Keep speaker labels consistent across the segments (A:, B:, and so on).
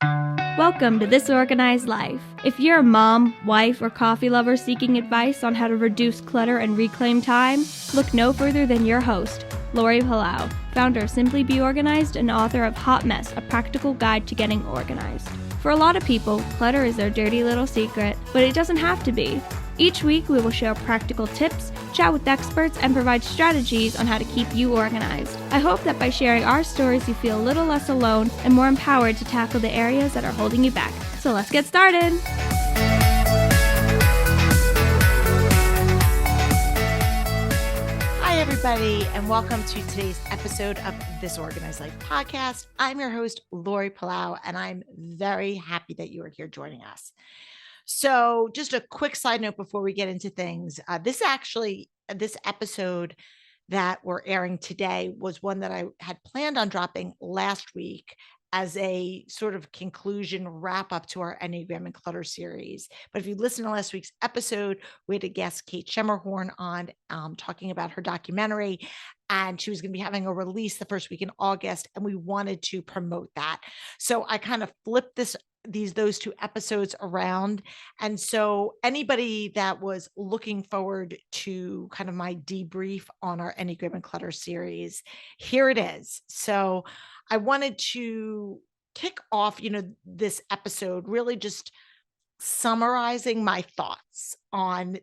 A: Welcome to This Organized Life. If you're a mom, wife, or coffee lover seeking advice on how to reduce clutter and reclaim time, look no further than your host, Lori Palau, founder of Simply Be Organized and author of Hot Mess, a practical guide to getting organized. For a lot of people, clutter is their dirty little secret, but it doesn't have to be. Each week, we will share practical tips, chat with experts, and provide strategies on how to keep you organized. I hope that by sharing our stories, you feel a little less alone and more empowered to tackle the areas that are holding you back. So let's get started.
B: Hi, everybody, and welcome to today's episode of This Organized Life podcast. I'm your host, Lori Palau, and I'm very happy that you are here joining us. So just a quick side note before we get into things. This episode that we're airing today was one that I had planned on dropping last week as a sort of conclusion wrap up to our Enneagram and Clutter series. But if you listen to last week's episode, we had a guest, Kate Schemmerhorn, on talking about her documentary, and she was going to be having a release the first week in August, and we wanted to promote that. So I kind of flipped those two episodes around. And so anybody that was looking forward to kind of my debrief on our Enneagram and Clutter series, here it is. So I wanted to kick off, this episode really just summarizing my thoughts on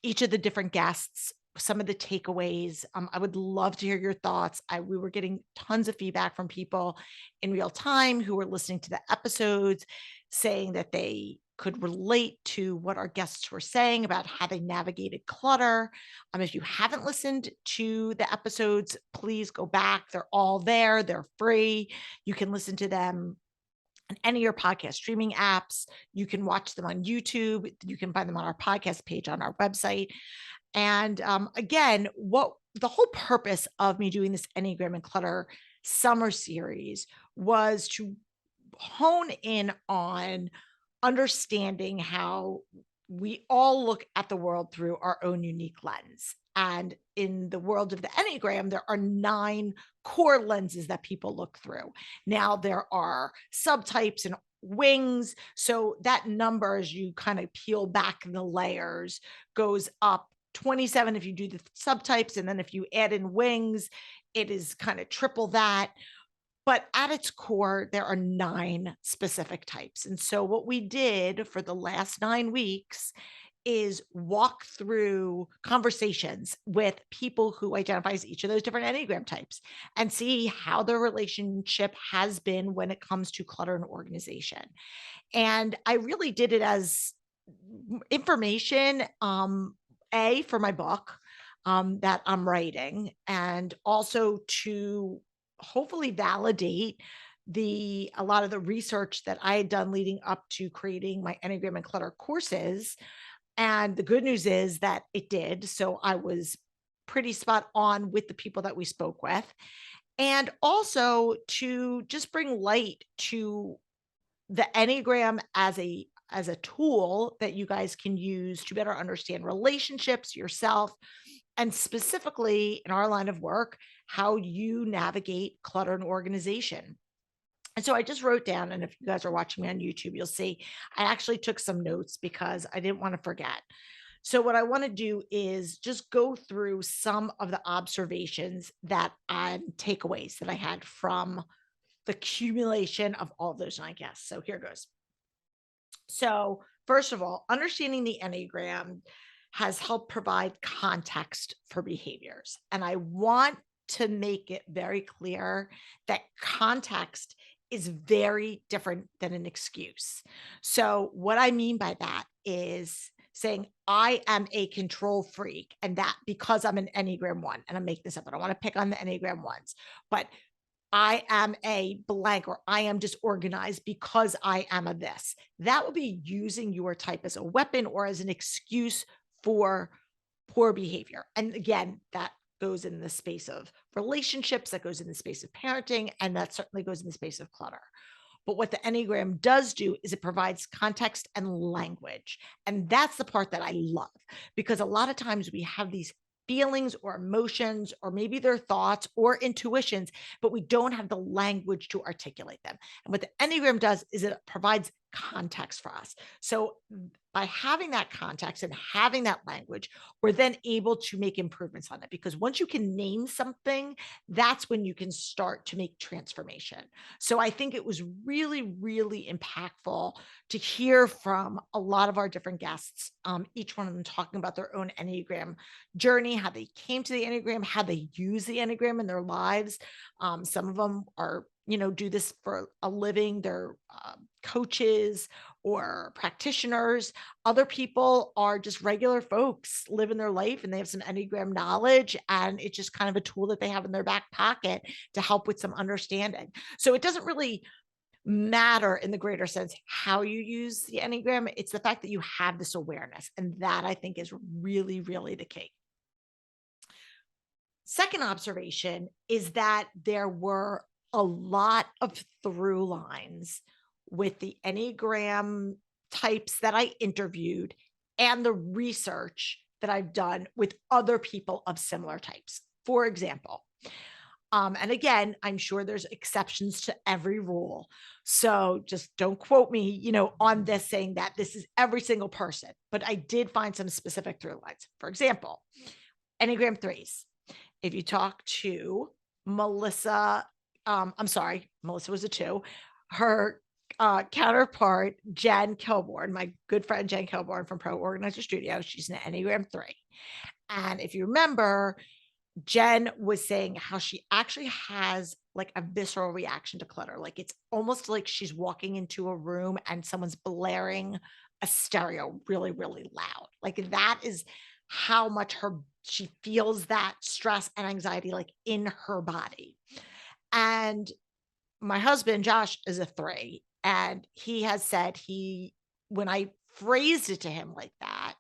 B: each of the different guests, some of the takeaways. I would love to hear your thoughts. We were getting tons of feedback from people in real time who were listening to the episodes, saying that they could relate to what our guests were saying about how they navigated clutter. If you haven't listened to the episodes, please go back. They're all there. They're free. You can listen to them on any of your podcast streaming apps. You can watch them on YouTube. You can find them on our podcast page on our website. And again, what the whole purpose of me doing this Enneagram and Clutter summer series was to hone in on understanding how we all look at the world through our own unique lens. And in the world of the Enneagram, there are 9 core lenses that people look through. Now, there are subtypes and wings. So that number, as you kind of peel back the layers, goes up 27 if you do the subtypes. And then if you add in wings, it is kind of triple that. But at its core, there are 9 specific types. And so what we did for the last 9 weeks is walk through conversations with people who identify as each of those different Enneagram types and see how their relationship has been when it comes to clutter and organization. And I really did it as information, for my book that I'm writing, and also to hopefully validate a lot of the research that I had done leading up to creating my Enneagram and Clutter courses. And the good news is that it did. So I was pretty spot on with the people that we spoke with. And also to just bring light to the Enneagram as a tool that you guys can use to better understand relationships, yourself, and specifically in our line of work, how you navigate clutter and organization. And so I just wrote down, and if you guys are watching me on YouTube, you'll see I actually took some notes because I didn't want to forget. So what I want to do is just go through some of the observations takeaways that I had from the accumulation of all those 9 guests. So here goes. So first of all, understanding the Enneagram has helped provide context for behaviors. And I want to make it very clear that context is very different than an excuse. So what I mean by that is saying I am a control freak, and that because I'm an Enneagram 1, and I'm making this up, I don't want to pick on the Enneagram 1s, but I am a blank, or I am disorganized because I am a this. That would be using your type as a weapon or as an excuse for poor behavior. And again, that goes in the space of relationships, that goes in the space of parenting, and that certainly goes in the space of clutter. But what the Enneagram does do is it provides context and language. And that's the part that I love, because a lot of times we have these feelings or emotions, or maybe their thoughts or intuitions, but we don't have the language to articulate them. And what the Enneagram does is it provides context for us. So by having that context and having that language, we're then able to make improvements on it, because once you can name something, that's when you can start to make transformation. So I think it was really, really impactful to hear from a lot of our different guests, each one of them talking about their own Enneagram journey, how they came to the Enneagram, how they use the Enneagram in their lives. Some of them are, do this for a living. They're coaches or practitioners. Other people are just regular folks living their life, and they have some Enneagram knowledge, and it's just kind of a tool that they have in their back pocket to help with some understanding. So it doesn't really matter in the greater sense how you use the Enneagram. It's the fact that you have this awareness. And that, I think, is really, really the key. Second observation is that there were a lot of through lines with the Enneagram types that I interviewed and the research that I've done with other people of similar types. For example, and again, I'm sure there's exceptions to every rule. So just don't quote me, on this saying that this is every single person, but I did find some specific through lines. For example, Enneagram threes. If you talk to Melissa, I'm sorry, Melissa was a 2, her counterpart, Jen Kilborn, my good friend Jen Kilborn from Pro Organizer Studio, she's an Enneagram 3. And if you remember, Jen was saying how she actually has like a visceral reaction to clutter. Like it's almost like she's walking into a room and someone's blaring a stereo really, really loud. Like that is how much she feels that stress and anxiety like in her body. And my husband, Josh, is a 3. And he has said when I phrased it to him like that,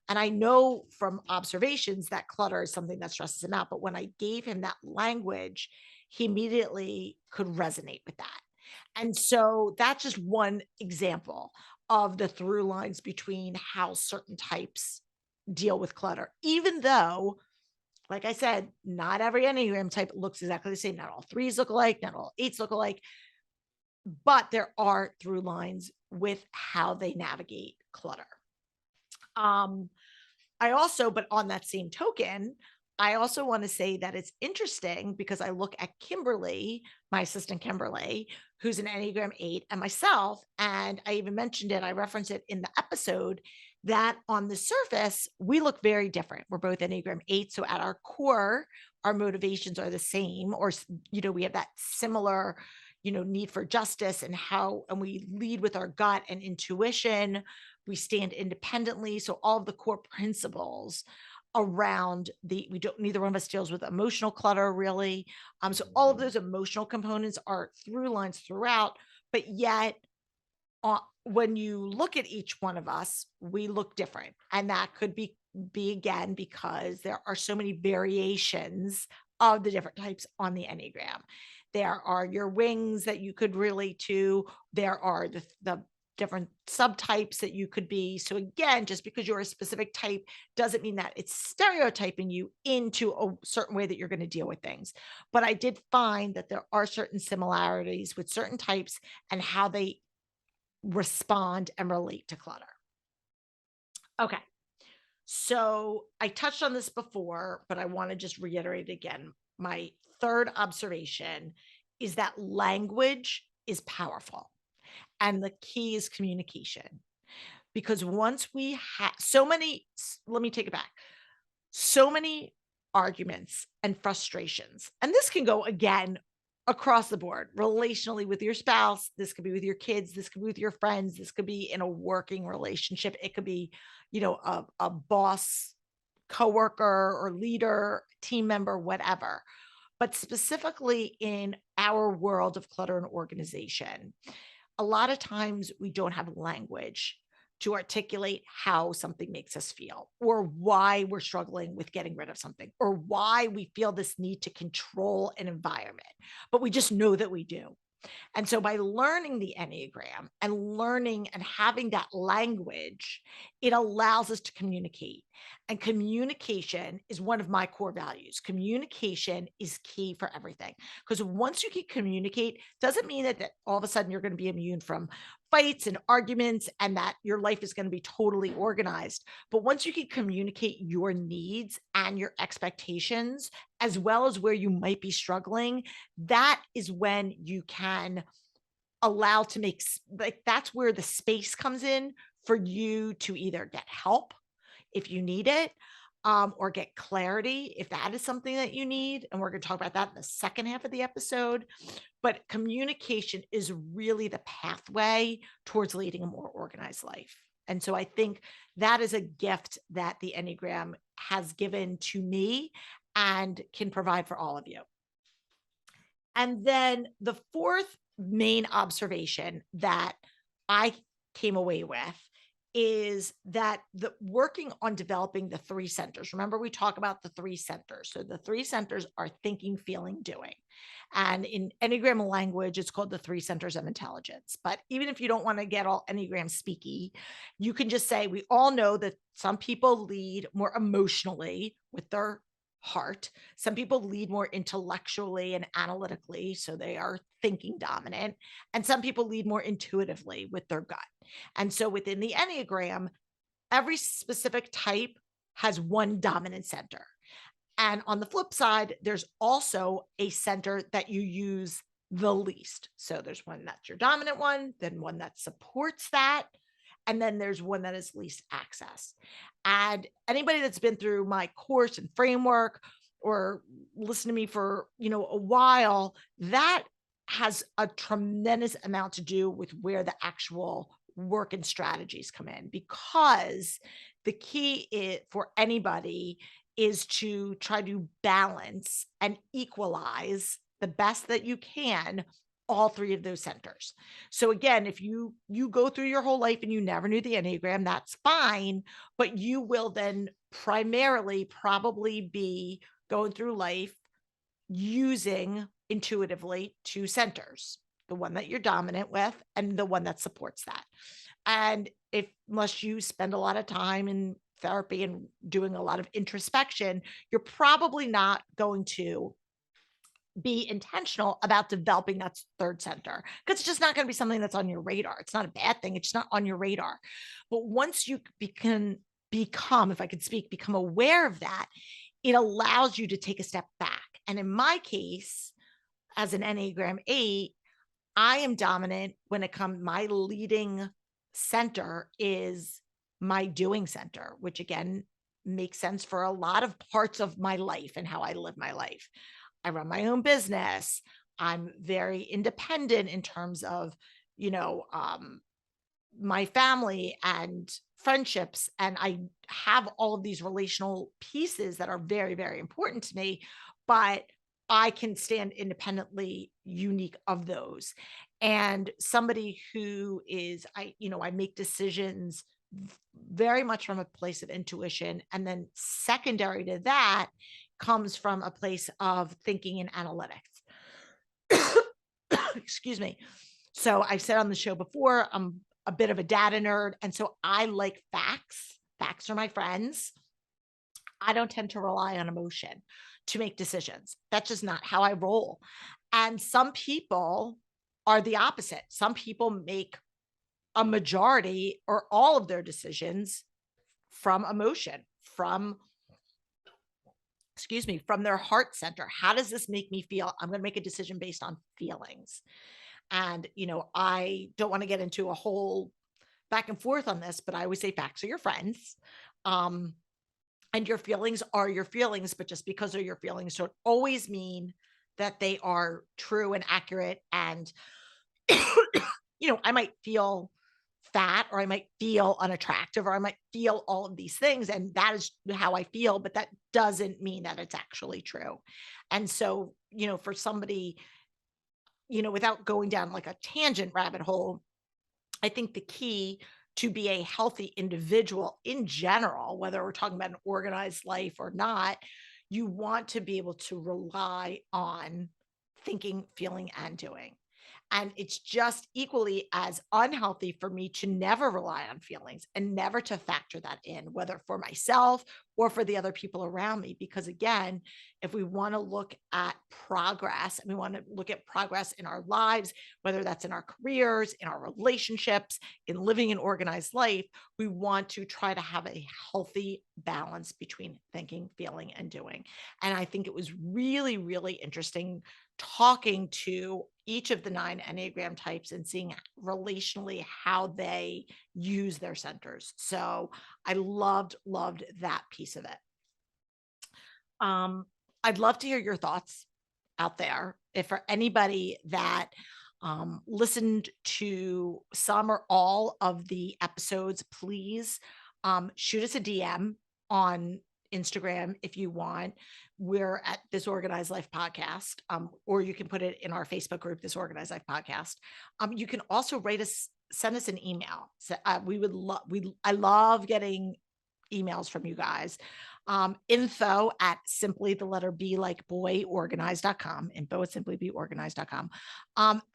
B: and I know from observations that clutter is something that stresses him out, but when I gave him that language, he immediately could resonate with that. And so that's just one example of the through lines between how certain types deal with clutter, even though, like I said, not every Enneagram type looks exactly the same. Not all 3s look alike, not all 8s look alike, but there are through lines with how they navigate clutter. But on that same token, I also want to say that it's interesting because I look at Kimberly, my assistant Kimberly, who's an Enneagram 8, and myself, and I even mentioned it, I referenced it in the episode, that on the surface, we look very different. We're both Enneagram 8. So at our core, our motivations are the same, or, we have that similar, need for justice, and we lead with our gut and intuition. We stand independently. So all of the core principles around neither one of us deals with emotional clutter really. So all of those emotional components are through lines throughout, but yet when you look at each one of us, we look different. And that could be again, because there are so many variations of the different types on the Enneagram. There are your wings that you could relate to. There are the different subtypes that you could be. So again, just because you're a specific type doesn't mean that it's stereotyping you into a certain way that you're going to deal with things. But I did find that there are certain similarities with certain types and how they respond and relate to clutter. Okay. So I touched on this before, but I want to just reiterate again. My third observation is that language is powerful. And the key is communication. Because once we have let me take it back, so many arguments and frustrations, and this can go again across the board, relationally with your spouse, this could be with your kids, this could be with your friends, this could be in a working relationship, it could be, a boss, coworker, or leader, team member, whatever. But specifically in our world of clutter and organization, a lot of times we don't have language to articulate how something makes us feel, or why we're struggling with getting rid of something, or why we feel this need to control an environment, but we just know that we do. And so by learning the Enneagram and learning and having that language, it allows us to communicate. And communication is one of my core values. Communication is key for everything. Because once you can communicate, doesn't mean that all of a sudden you're going to be immune from fights and arguments and that your life is going to be totally organized. But once you can communicate your needs and your expectations, as well as where you might be struggling, that is when you can allow to make, like, that's where the space comes in for you to either get help if you need it, or get clarity if that is something that you need. And we're going to talk about that in the second half of the episode. But communication is really the pathway towards leading a more organized life. And so I think that is a gift that the Enneagram has given to me and can provide for all of you. And then the fourth main observation that I came away with is that the working on developing the three centers. Remember, we talk about the three centers. So the three centers are thinking, feeling, doing. And in Enneagram language, it's called the three centers of intelligence. But even if you don't want to get all Enneagram speaky, you can just say, we all know that some people lead more emotionally with their heart. Some people lead more intellectually and analytically, so they are thinking dominant. And some people lead more intuitively with their gut. And so within the Enneagram, every specific type has one dominant center. And on the flip side, there's also a center that you use the least. So there's one that's your dominant one, then one that supports that, and then there's one that is least access. And anybody that's been through my course and framework or listened to me for, a while, that has a tremendous amount to do with where the actual work and strategies come in, because the key for anybody is to try to balance and equalize the best that you can all three of those centers. So again, if you go through your whole life and you never knew the Enneagram, that's fine, but you will then primarily probably be going through life using intuitively two centers, the one that you're dominant with and the one that supports that. And unless you spend a lot of time in therapy and doing a lot of introspection, you're probably not going to be intentional about developing that third center, because it's just not going to be something that's on your radar. It's not a bad thing. It's just not on your radar. But once you become, if I could speak, become aware of that, it allows you to take a step back. And in my case, as an Enneagram 8, I am dominant when it comes, my leading center is my doing center, which again makes sense for a lot of parts of my life and how I live my life. I run my own business. I'm very independent in terms of, my family and friendships. And I have all of these relational pieces that are very, very important to me, but I can stand independently unique of those. And somebody who is, I make decisions very much from a place of intuition. And then secondary to that comes from a place of thinking and analytics. Excuse me. So I've said on the show before, I'm a bit of a data nerd. And so I like facts. Facts are my friends. I don't tend to rely on emotion to make decisions. That's just not how I roll. And some people are the opposite. Some people make a majority or all of their decisions from emotion, from their heart center. How does this make me feel? I'm going to make a decision based on feelings. And, I don't want to get into a whole back and forth on this, but I always say facts are your friends. And your feelings are your feelings, but just because they're your feelings don't always mean that they are true and accurate. And, I might feel fat, or I might feel unattractive, or I might feel all of these things. And that is how I feel, but that doesn't mean that it's actually true. And so, for somebody, without going down like a tangent rabbit hole, I think the key to be a healthy individual in general, whether we're talking about an organized life or not, you want to be able to rely on thinking, feeling, and doing. And it's just equally as unhealthy for me to never rely on feelings and never to factor that in, whether for myself or for the other people around me. Because again, if we want to look at progress and we want to look at progress in our lives, whether that's in our careers, in our relationships, in living an organized life, we want to try to have a healthy balance between thinking, feeling, and doing. And I think it was really, really interesting talking to each of the 9 Enneagram types and seeing relationally how they use their centers. So I loved that piece of it. I'd love to hear your thoughts out there. If for anybody that listened to some or all of the episodes, please shoot us a DM on Instagram if you want. We're at This Organized Life Podcast, or you can put it in our Facebook group, This Organized Life Podcast. You can also send us an email. So, I love getting emails from you guys. Info at simply the letter B like boy organized.com, info at simplybeorganized.com.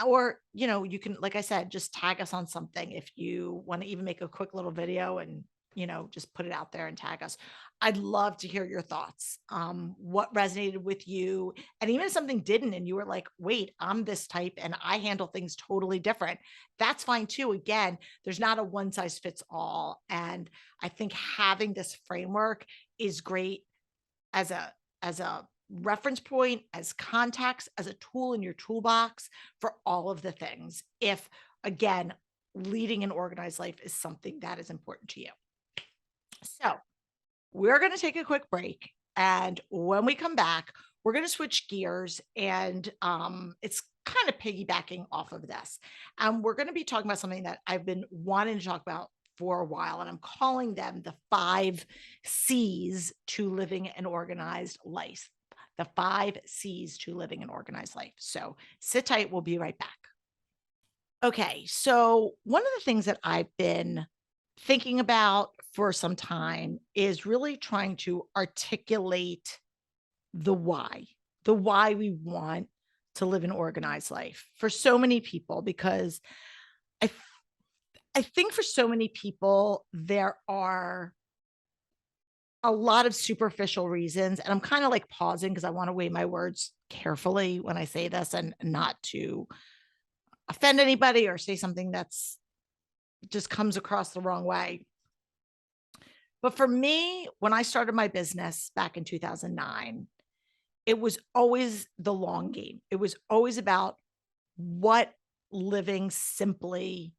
B: Or, you can, like I said, just tag us on something if you want to even make a quick little video and, just put it out there and tag us. I'd love to hear your thoughts. What resonated with you, and even if something didn't, and you were like, wait, I'm this type and I handle things totally different. That's fine too. Again, there's not a one size fits all. And I think having this framework is great as a reference point, as context, as a tool in your toolbox for all of the things. If again, leading an organized life is something that is important to you. So we're going to take a quick break. And when we come back, we're going to switch gears, and it's kind of piggybacking off of this. And we're going to be talking about something that I've been wanting to talk about for a while, and I'm calling them the 5 C's to living an organized life. The 5 C's to living an organized life. So sit tight. We'll be right back. Okay. So one of the things that I've been thinking about for some time is really trying to articulate the why we want to live an organized life for so many people, because I think for so many people, there are a lot of superficial reasons, and I'm kind of like pausing because I want to weigh my words carefully when I say this and not to offend anybody or say something that's just comes across the wrong way. But for me, when I started my business back in 2009, it was always the long game. It was always about what living simply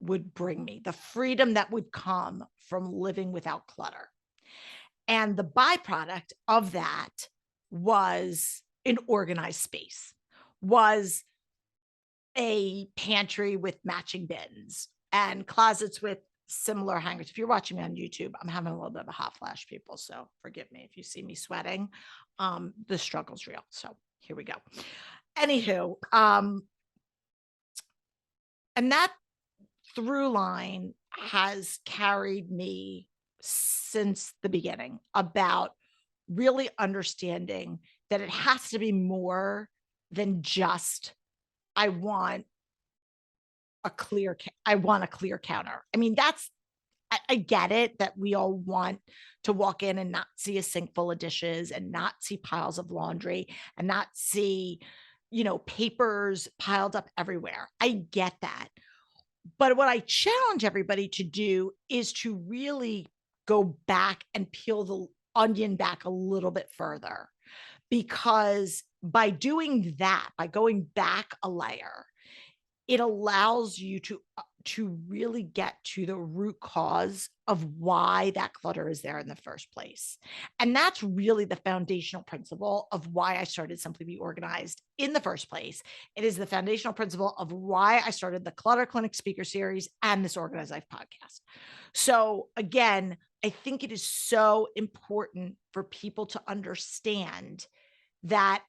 B: would bring me, the freedom that would come from living without clutter. And the byproduct of that was an organized space, was a pantry with matching bins and closets with similar hangers. If you're watching me on YouTube, I'm having a little bit of a hot flash, people. So forgive me if you see me sweating. The struggle's real. So here we go. Anywho, and that through line has carried me since the beginning, about really understanding that it has to be more than just, I want a clear counter. I mean, I get it that we all want to walk in and not see a sink full of dishes and not see piles of laundry and not see, papers piled up everywhere. I get that. But what I challenge everybody to do is to really go back and peel the onion back a little bit further, because by doing that, by going back a layer, it allows you to really get to the root cause of why that clutter is there in the first place. And that's really the foundational principle of why I started Simply Be Organized in the first place. It is the foundational principle of why I started the Clutter Clinic speaker series and this Organized Life podcast. So again, I think it is so important for people to understand that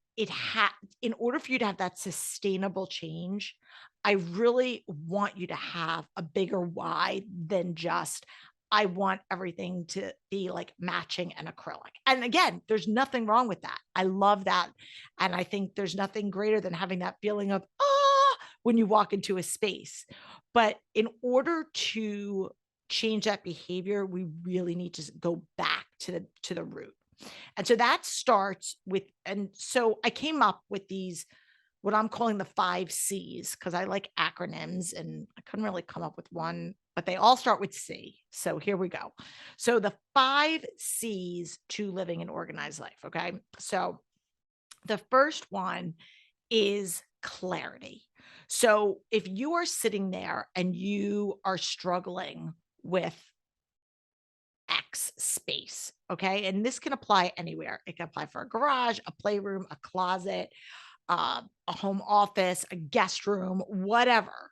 B: in order for you to have that sustainable change, I really want you to have a bigger why than just, I want everything to be like matching and acrylic. And again, there's nothing wrong with that. I love that. And I think there's nothing greater than having that feeling of, when you walk into a space. But in order to change that behavior, we really need to go back to the root. And so that starts with, and so I came up with these, what I'm calling the 5C's, because I like acronyms and I couldn't really come up with one, but they all start with C. So here we go. So the 5C's to living an organized life. Okay. So the first one is clarity. So if you are sitting there and you are struggling with X space, okay, and this can apply anywhere. It can apply for a garage, a playroom, a closet, a home office, a guest room, whatever.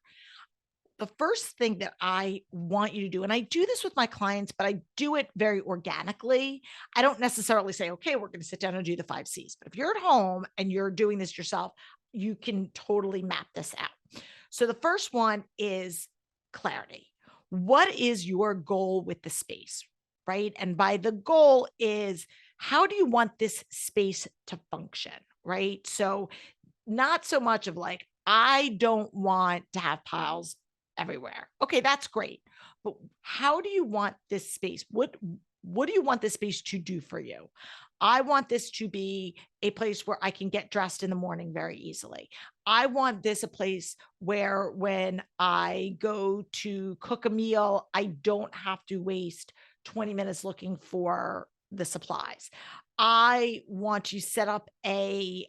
B: The first thing that I want you to do, and I do this with my clients, but I do it very organically. I don't necessarily say, okay, we're going to sit down and do the 5C's. But if you're at home and you're doing this yourself, you can totally map this out. So the first one is clarity. What is your goal with the space, right? And by the goal is, how do you want this space to function, right? So not so much of like, I don't want to have piles everywhere. Okay, that's great. But how do you want this space? What do you want this space to do for you? I want this to be a place where I can get dressed in the morning very easily. I want this a place where when I go to cook a meal, I don't have to waste 20 minutes looking for the supplies. I want to set up a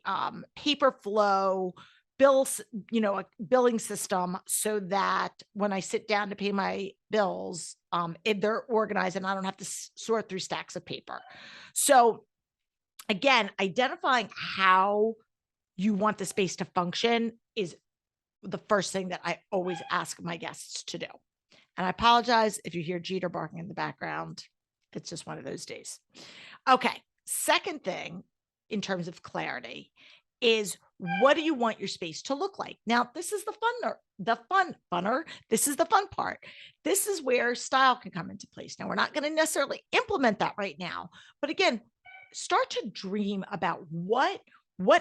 B: paper flow bills, a billing system, so that when I sit down to pay my bills, they're organized and I don't have to sort through stacks of paper. So again, identifying how you want the space to function is the first thing that I always ask my guests to do. And I apologize if you hear Jeter barking in the background. It's just one of those days. Okay. Second thing in terms of clarity is, what do you want your space to look like? Now, this is the fun part. This is where style can come into place. Now, we're not going to necessarily implement that right now, but again, start to dream about what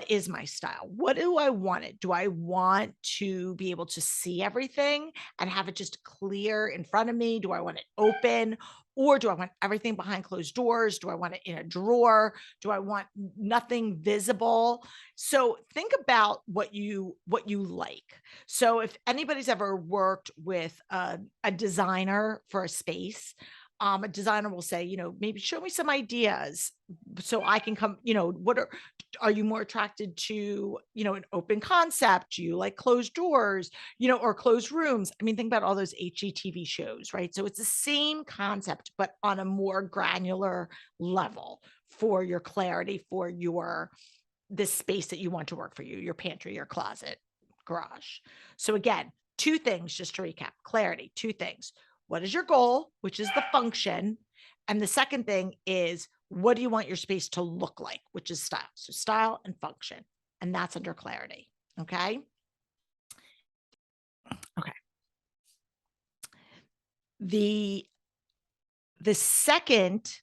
B: is my style? What do I want it? Do I want to be able to see everything and have it just clear in front of me? Do I want it open? Or do I want everything behind closed doors? Do I want it in a drawer? Do I want nothing visible? So think about what you like. So if anybody's ever worked with a designer for a space, a designer will say, maybe show me some ideas so I can come, what are you more attracted to, an open concept? Do you like closed doors, or closed rooms? I mean, think about all those HGTV shows, right? So it's the same concept, but on a more granular level for your clarity, for this space that you want to work for you, your pantry, your closet, garage. So again, two things, just to recap: clarity, two things. What is your goal, which is the function? And the second thing is, what do you want your space to look like, which is style. So style and function. And that's under clarity. Okay. Okay. The second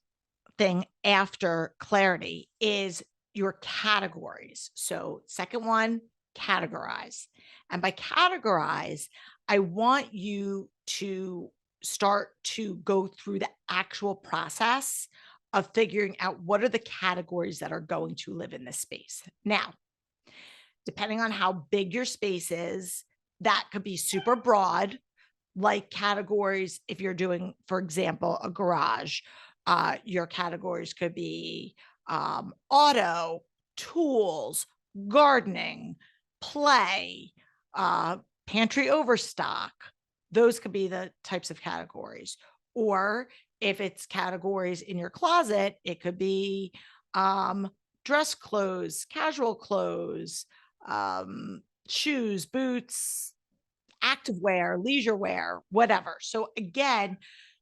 B: thing after clarity is your categories. So second one, categorize. And by categorize, I want you to start to go through the actual process of figuring out what are the categories that are going to live in this space. Now, depending on how big your space is, that could be super broad, like categories. If you're doing, for example, a garage, your categories could be auto, tools, gardening, play, pantry overstock. Those could be the types of categories. Or if it's categories in your closet, it could be dress clothes, casual clothes, shoes, boots, activewear, leisure wear, whatever. So again,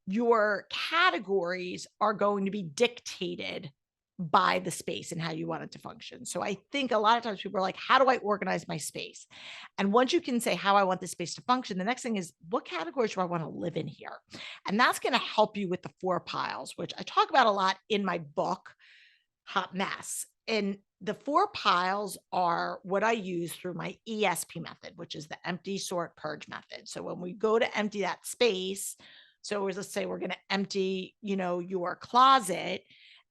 B: your categories are going to be dictated by the space and how you want it to function. So I think a lot of times people are like, how do I organize my space? And once you can say how I want this space to function, the next thing is, what categories do I want to live in here? And that's going to help you with the 4 piles, which I talk about a lot in my book, Hot Mess. And the 4 piles are what I use through my ESP method, which is the empty, sort, purge method. So when we go to empty that space, so let's say we're going to empty, your closet,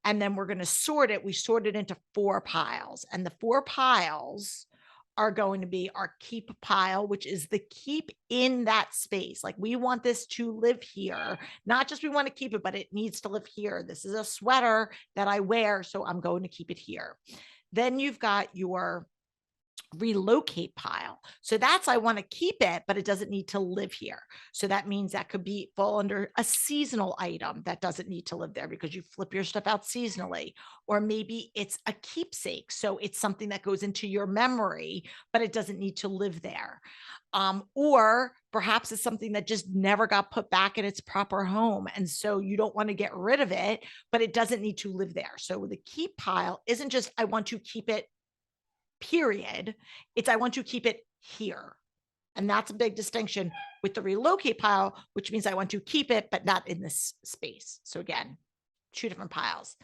B: and then we're going to sort it. We sort it into 4 piles, and the 4 piles are going to be our keep pile, which is the keep in that space. Like, we want this to live here, not just we want to keep it, but it needs to live here. This is a sweater that I wear, so I'm going to keep it here. Then you've got your relocate pile. So that's, I want to keep it, but it doesn't need to live here. So that means that could fall under a seasonal item that doesn't need to live there because you flip your stuff out seasonally. Or maybe it's a keepsake. So it's something that goes into your memory, but it doesn't need to live there. Or perhaps it's something that just never got put back in its proper home. And so you don't want to get rid of it, but it doesn't need to live there. So the keep pile isn't just, I want to keep it, period. It's, I want to keep it here. And that's a big distinction with the relocate pile, which means I want to keep it, but not in this space. So again, 2 different piles.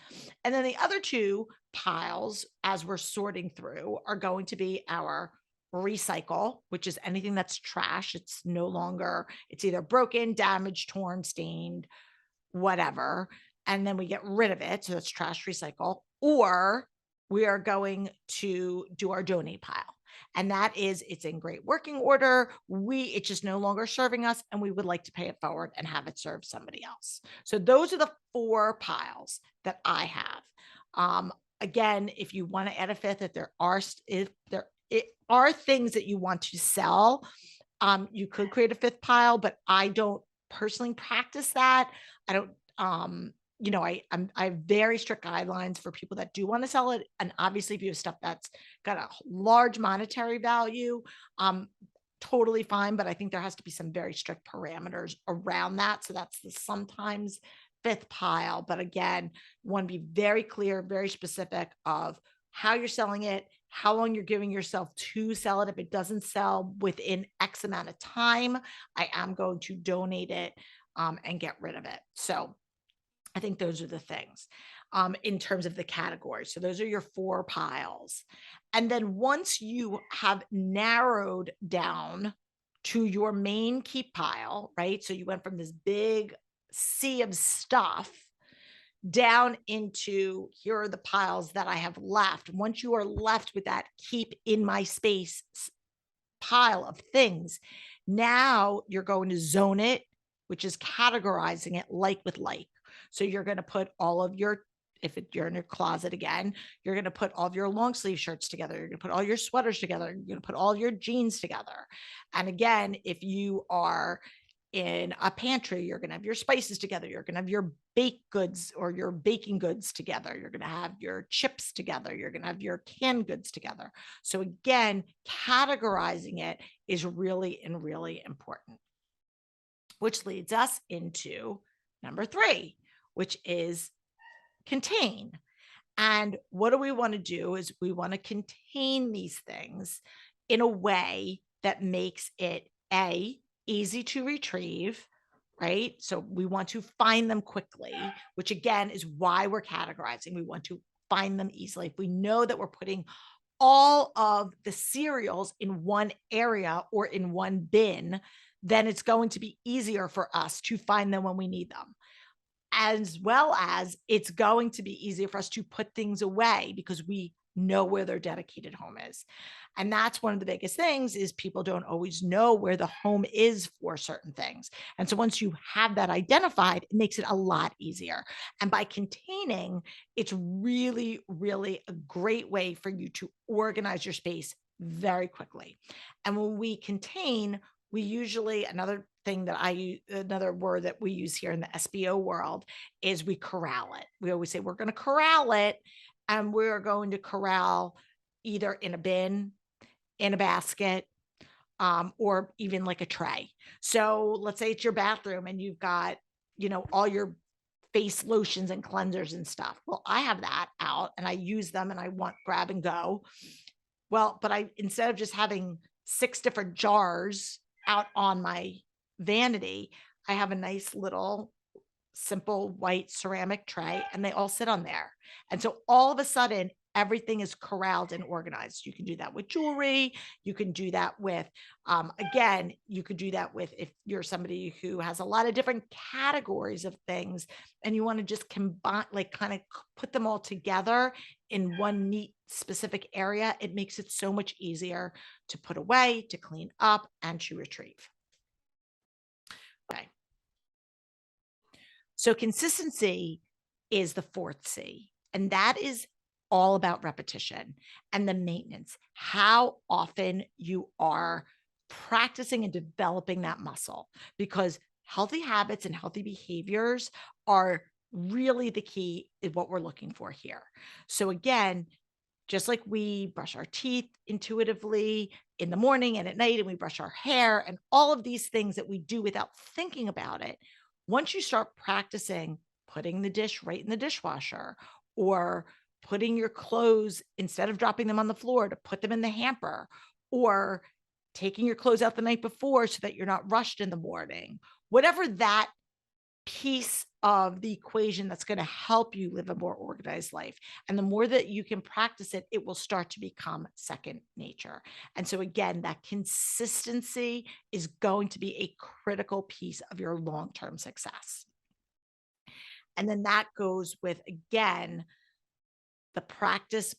B: And then the other 2 piles, as we're sorting through, are going to be our recycle, which is anything that's trash. It's no longer, it's either broken, damaged, torn, stained, whatever. And then we get rid of it. So that's trash, recycle. Or we are going to do our donate pile. And that is, it's in great working order. It's just no longer serving us, and we would like to pay it forward and have it serve somebody else. So those are the 4 piles that I have. Again, if you want to add a 5th, if there are things that you want to sell, you could create a 5th pile, but I don't personally practice that. I don't, I have very strict guidelines for people that do want to sell it. And obviously, if you have stuff that's got a large monetary value, totally fine. But I think there has to be some very strict parameters around that. So that's the sometimes 5th pile. But again, you want to be very clear, very specific of how you're selling it, how long you're giving yourself to sell it. If it doesn't sell within X amount of time, I am going to donate it and get rid of it. So I think those are the things in terms of the categories. So those are your 4 piles. And then once you have narrowed down to your main keep pile, right? So you went from this big sea of stuff down into, here are the piles that I have left. Once you are left with that keep in my space pile of things, now you're going to zone it, which is categorizing it like with like. So you're going to put all of your, you're in your closet again, you're going to put all of your long sleeve shirts together. You're going to put all your sweaters together. You're going to put all your jeans together. And again, if you are in a pantry, you're going to have your spices together. You're going to have your baked goods or your baking goods together. You're going to have your chips together. You're going to have your canned goods together. So again, categorizing it is really important, which leads us into number 3, which is contain. And what do we want to do is we want to contain these things in a way that makes it easy to retrieve, right? So we want to find them quickly, which again is why we're categorizing. We want to find them easily. If we know that we're putting all of the cereals in one area or in one bin, then it's going to be easier for us to find them when we need them. As well as it's going to be easier for us to put things away because we know where their dedicated home is. And that's one of the biggest things, is people don't always know where the home is for certain things. And so once you have that identified, it makes it a lot easier. And by containing, it's really a great way for you to organize your space very quickly. And when we contain, we usually, another word that we use here in the SBO world is we corral it. We always say we're going to corral it, and we're going to corral either in a bin, in a basket, or even like a tray. So let's say it's your bathroom and you've got, all your face lotions and cleansers and stuff. Well, I have that out and I use them and I want grab and go. Well, but instead of just having 6 different jars out on my vanity, I have a nice little simple white ceramic tray and they all sit on there. And so all of a sudden, everything is corralled and organized. You can do that with jewelry. You can do that with, again, you could do that with, if you're somebody who has a lot of different categories of things and you want to just combine, like kind of put them all together in one neat specific area, it makes it so much easier to put away, to clean up, and to retrieve. Okay. So consistency is the fourth C, and that is all about repetition and the maintenance, how often you are practicing and developing that muscle, because healthy habits and healthy behaviors are really the key in what we're looking for here. So again, just like we brush our teeth intuitively in the morning and at night, and we brush our hair and all of these things that we do without thinking about it, once you start practicing putting the dish right in the dishwasher, or putting your clothes, instead of dropping them on the floor, to put them in the hamper, or taking your clothes out the night before so that you're not rushed in the morning, whatever that piece of the equation that's going to help you live a more organized life. And the more that you can practice it, it will start to become second nature. And so again, that consistency is going to be a critical piece of your long-term success. And then that goes with, again, the practice,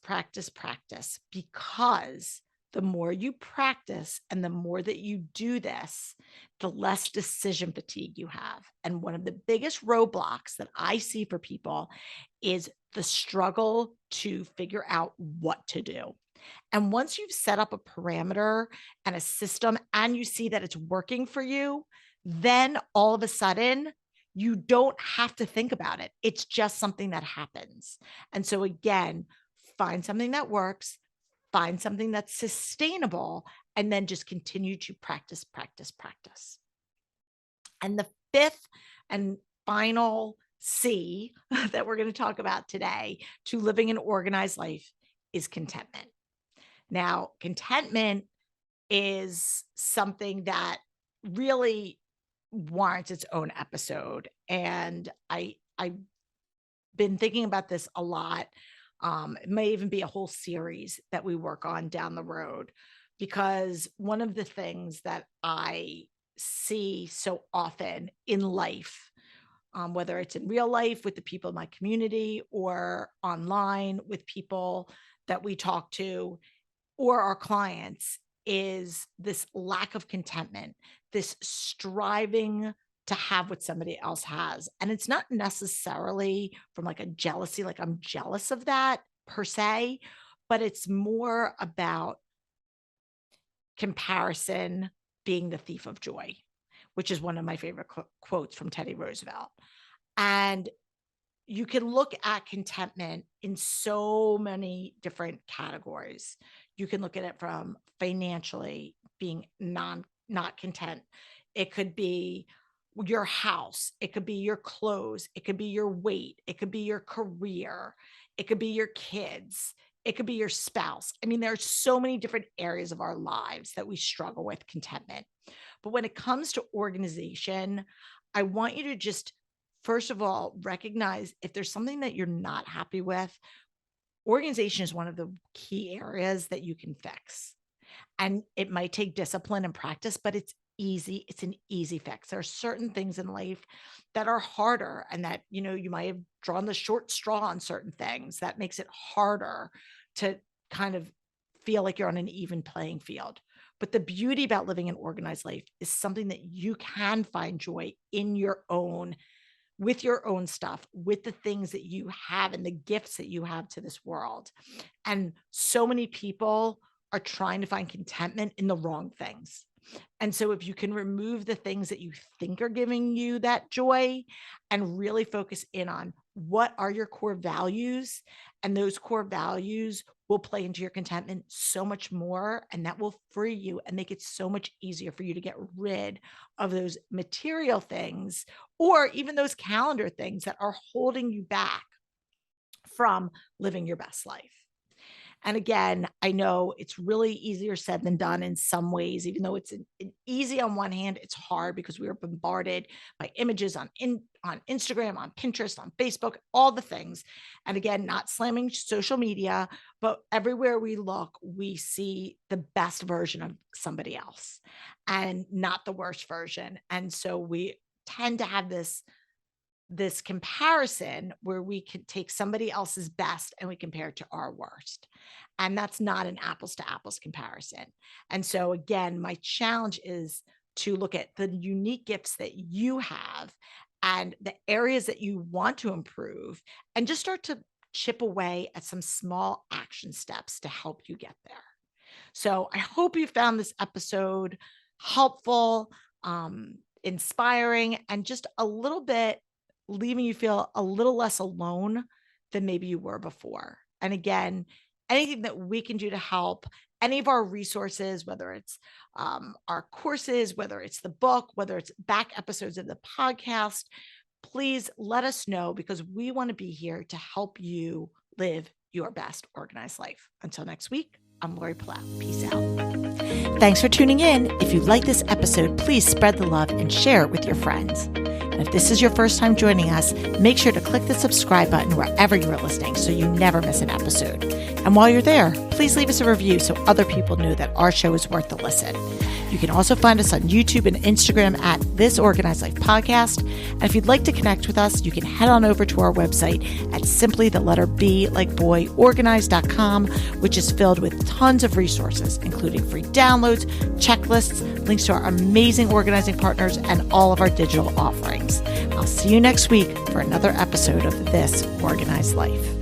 B: because the more you practice and the more that you do this, the less decision fatigue you have. And one of the biggest roadblocks that I see for people is the struggle to figure out what to do. And once you've set up a parameter and a system and you see that it's working for you, then all of a sudden, you don't have to think about it. It's just something that happens. And so again, find something that works, find something that's sustainable, and then just continue to practice. And the fifth and final C that we're going to talk about today to living an organized life is contentment. Now, contentment is something that really warrants its own episode. And I've been thinking about this a lot. It may even be a whole series that we work on down the road, because one of the things that I see so often in life, whether it's in real life with the people in my community or online with people that we talk to or our clients, is this lack of contentment, this striving to have what somebody else has. And it's not necessarily from like a jealousy, like I'm jealous of that per se, but it's more about comparison being the thief of joy, which is one of my favorite quotes from Teddy Roosevelt. And you can look at contentment in so many different categories. You can look at it from financially being not content. It could be your house. It could be your clothes. It could be your weight. It could be your career. It could be your kids. It could be your spouse. I mean, there are so many different areas of our lives that we struggle with contentment. But when it comes to organization, I want you to just, first of all, recognize if there's something that you're not happy with. Organization is one of the key areas that you can fix. And it might take discipline and practice, but it's easy. It's an easy fix. There are certain things in life that are harder, and that, you might have drawn the short straw on certain things that makes it harder to kind of feel like you're on an even playing field. But the beauty about living an organized life is something that you can find joy in your own, with your own stuff, with the things that you have and the gifts that you have to this world. And so many people are trying to find contentment in the wrong things. And so if you can remove the things that you think are giving you that joy and really focus in on what are your core values, and those core values will play into your contentment so much more, and that will free you and make it so much easier for you to get rid of those material things, or even those calendar things that are holding you back from living your best life. And again, I know it's really easier said than done in some ways, even though it's easy on one hand, it's hard because we are bombarded by images on Instagram, on Pinterest, on Facebook, all the things. And again, not slamming social media, but everywhere we look, we see the best version of somebody else and not the worst version. And so we tend to have this comparison where we could take somebody else's best and we compare it to our worst. And that's not an apples to apples comparison. And so again, my challenge is to look at the unique gifts that you have and the areas that you want to improve and just start to chip away at some small action steps to help you get there. So I hope you found this episode helpful, inspiring, and just a little bit leaving you feel a little less alone than maybe you were before. And again, anything that we can do to help, any of our resources, whether it's our courses, whether it's the book, whether it's back episodes of the podcast, please let us know because we want to be here to help you live your best organized life. Until next week, I'm Lori Palau. Peace out. Thanks for tuning in. If you like this episode, please spread the love and share it with your friends. And if this is your first time joining us, make sure to click the subscribe button wherever you are listening so you never miss an episode. And while you're there, please leave us a review so other people know that our show is worth the listen. You can also find us on YouTube and Instagram at This Organized Life Podcast. And if you'd like to connect with us, you can head on over to our website at simply the letter B like boy organized.com, which is filled with tons of resources, including free downloads, checklists, links to our amazing organizing partners, and all of our digital offerings. I'll see you next week for another episode of This Organized Life.